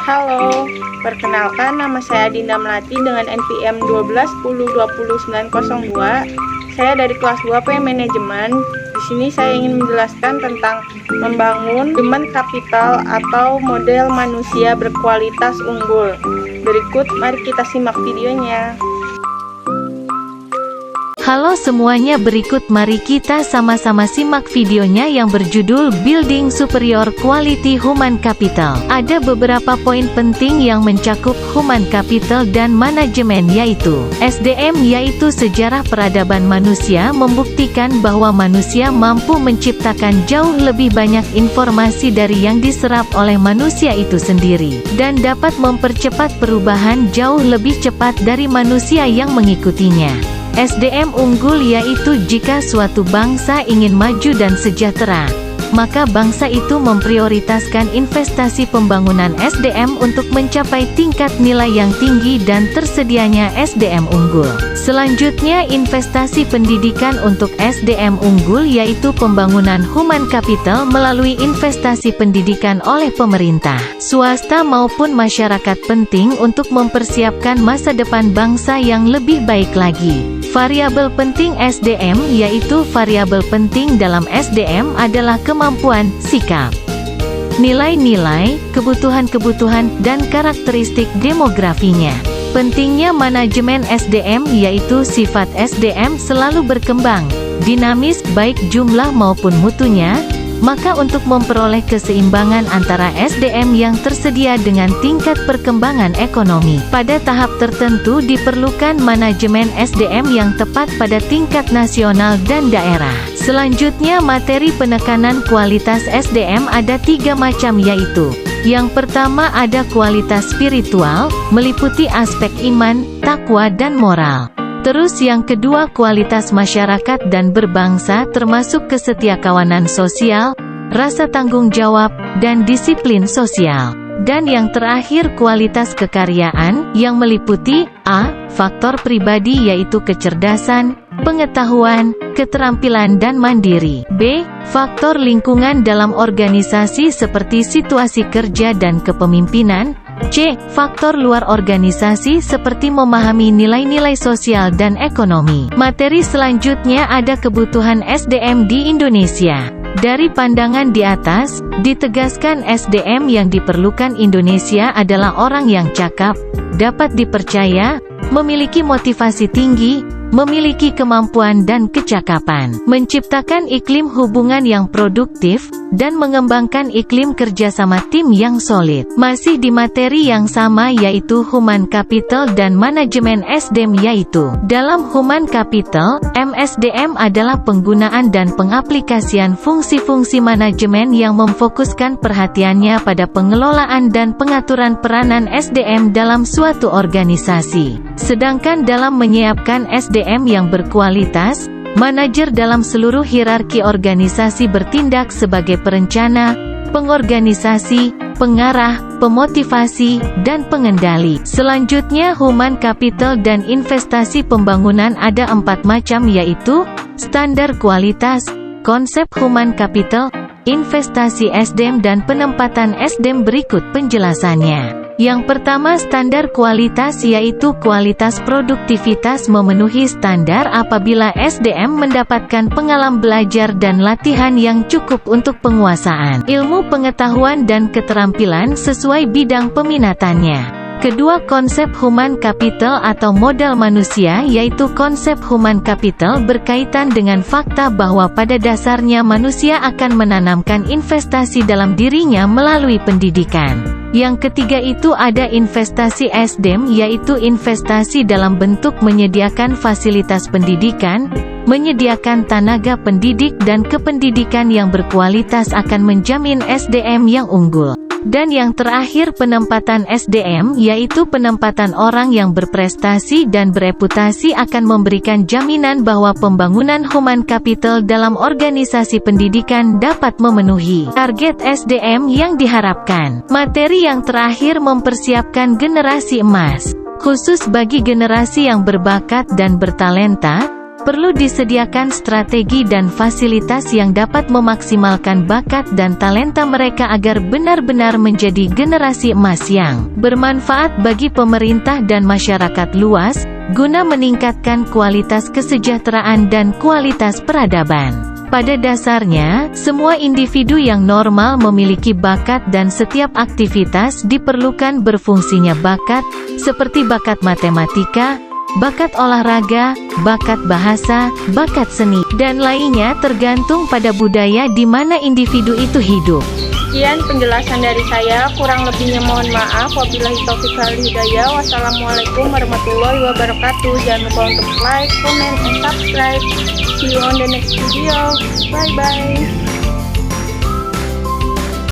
Halo, perkenalkan nama saya Dinda Melati dengan NPM 1210200902. Saya dari kelas 2P Manajemen. Di sini saya ingin menjelaskan tentang membangun human capital atau model manusia berkualitas unggul. Berikut mari kita simak videonya. Halo semuanya, berikut mari kita sama-sama simak videonya yang berjudul Building Superior Quality Human Capital. Ada beberapa poin penting yang mencakup human capital dan manajemen, yaitu SDM, yaitu sejarah peradaban manusia membuktikan bahwa manusia mampu menciptakan jauh lebih banyak informasi dari yang diserap oleh manusia itu sendiri, dan dapat mempercepat perubahan jauh lebih cepat dari manusia yang mengikutinya. SDM unggul yaitu jika suatu bangsa ingin maju dan sejahtera, maka bangsa itu memprioritaskan investasi pembangunan SDM untuk mencapai tingkat nilai yang tinggi dan tersedianya SDM unggul. Selanjutnya, investasi pendidikan untuk SDM unggul yaitu pembangunan human capital melalui investasi pendidikan oleh pemerintah, swasta maupun masyarakat penting untuk mempersiapkan masa depan bangsa yang lebih baik lagi. Variabel penting SDM yaitu variabel penting dalam SDM adalah kemampuan, sikap, nilai-nilai, kebutuhan-kebutuhan, dan karakteristik demografinya. Pentingnya manajemen SDM yaitu sifat SDM selalu berkembang, dinamis baik jumlah maupun mutunya. Maka untuk memperoleh keseimbangan antara SDM yang tersedia dengan tingkat perkembangan ekonomi, pada tahap tertentu diperlukan manajemen SDM yang tepat pada tingkat nasional dan daerah. Selanjutnya, materi penekanan kualitas SDM ada 3 macam, yaitu yang pertama ada kualitas spiritual, meliputi aspek iman, takwa dan moral. Terus yang kedua kualitas masyarakat dan berbangsa termasuk kesetiakawanan sosial, rasa tanggung jawab, dan disiplin sosial. Dan yang terakhir kualitas kekaryaan, yang meliputi A. Faktor pribadi yaitu kecerdasan, pengetahuan, keterampilan dan mandiri. B. Faktor lingkungan dalam organisasi seperti situasi kerja dan kepemimpinan. C. Faktor luar organisasi seperti memahami nilai-nilai sosial dan ekonomi. Materi selanjutnya ada kebutuhan SDM di Indonesia. Dari pandangan di atas, ditegaskan SDM yang diperlukan Indonesia adalah orang yang cakap, dapat dipercaya, memiliki motivasi tinggi, memiliki kemampuan dan kecakapan, menciptakan iklim hubungan yang produktif, dan mengembangkan iklim kerjasama tim yang solid. Masih di materi yang sama yaitu human capital dan manajemen SDM, yaitu dalam human capital, MSDM adalah penggunaan dan pengaplikasian fungsi-fungsi manajemen yang memfokuskan perhatiannya pada pengelolaan dan pengaturan peranan SDM dalam suatu organisasi. Sedangkan dalam menyiapkan SDM yang berkualitas, manajer dalam seluruh hierarki organisasi bertindak sebagai perencana, pengorganisasi, pengarah, pemotivasi, dan pengendali. Selanjutnya human capital dan investasi pembangunan ada 4 macam, yaitu standar kualitas, konsep human capital, investasi SDM dan penempatan SDM. Berikut penjelasannya. Yang pertama standar kualitas yaitu kualitas produktivitas memenuhi standar apabila SDM mendapatkan pengalaman belajar dan latihan yang cukup untuk penguasaan ilmu pengetahuan dan keterampilan sesuai bidang peminatannya. Kedua, konsep human capital atau modal manusia yaitu konsep human capital berkaitan dengan fakta bahwa pada dasarnya manusia akan menanamkan investasi dalam dirinya melalui pendidikan. Yang ketiga itu ada investasi SDM yaitu investasi dalam bentuk menyediakan fasilitas pendidikan, menyediakan tenaga pendidik dan kependidikan yang berkualitas akan menjamin SDM yang unggul. Dan yang terakhir penempatan SDM yaitu penempatan orang yang berprestasi dan bereputasi akan memberikan jaminan bahwa pembangunan human capital dalam organisasi pendidikan dapat memenuhi target SDM yang diharapkan. Materi yang terakhir mempersiapkan generasi emas. Khusus bagi generasi yang berbakat dan bertalenta, Perlu disediakan strategi dan fasilitas yang dapat memaksimalkan bakat dan talenta mereka agar benar-benar menjadi generasi emas yang bermanfaat bagi pemerintah dan masyarakat luas, guna meningkatkan kualitas kesejahteraan dan kualitas peradaban. Pada dasarnya, semua individu yang normal memiliki bakat dan setiap aktivitas diperlukan berfungsinya bakat, seperti bakat matematika, bakat olahraga, bakat bahasa, bakat seni, dan lainnya tergantung pada budaya di mana individu itu hidup. Sekian penjelasan dari saya, kurang lebihnya mohon maaf. Wabillahi taufiq wal hidayah. Wassalamualaikum warahmatullahi wabarakatuh. Jangan lupa untuk like, comment, and subscribe. See you on the next video. Bye bye.